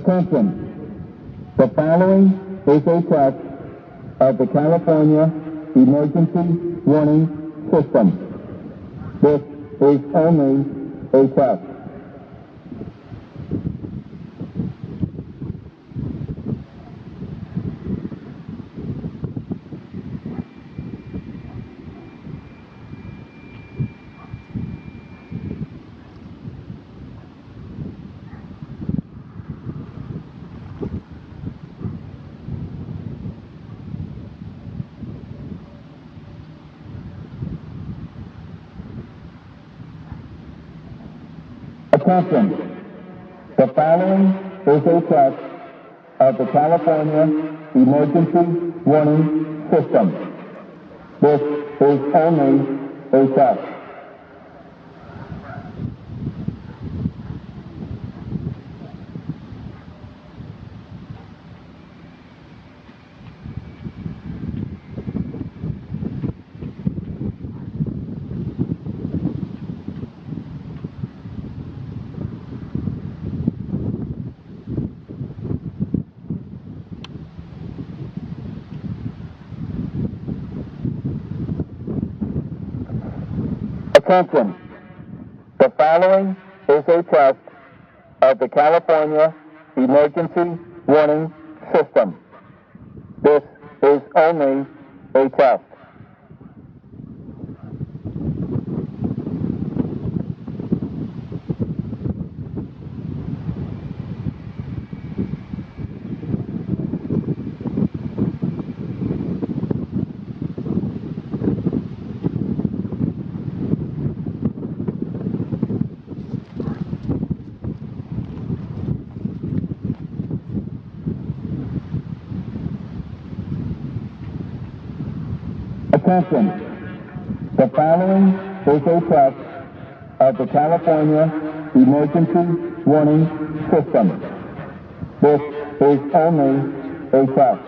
Attention. The following is a test of the California Emergency Warning System. This is only a test. Attention. The following is a test of the California Emergency Warning System. This is only a test. Attention. The following is a test of the California Emergency Warning System. This is only a test. Attention. The following is a test of the California Emergency Warning System. This is only a test.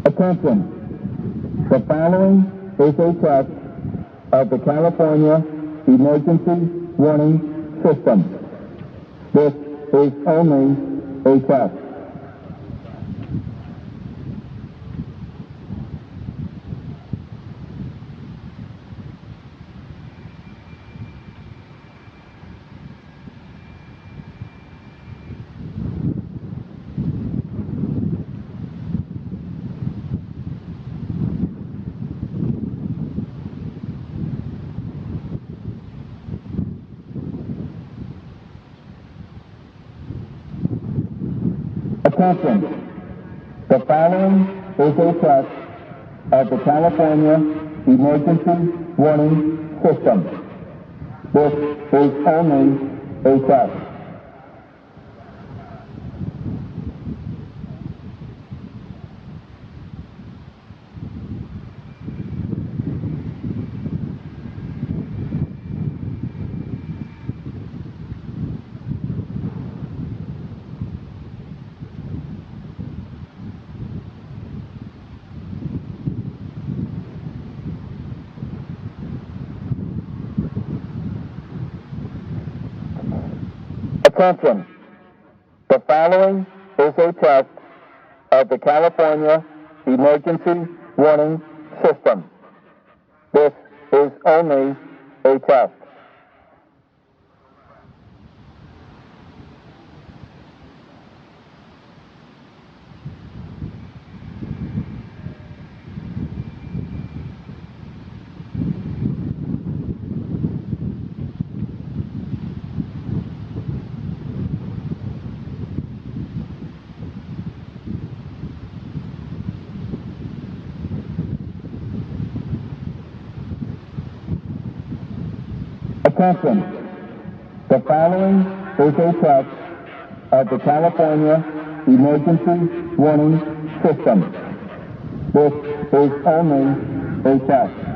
Attention. The following is a test of the California Emergency Warning System. This is only a test. Attention. The following is a test of the California Emergency Warning System. This is only a test. Attention. The following is a test of the California Emergency warning system. This is only a test. Attention, the following is a test of the California Emergency Warning System. This is only a test.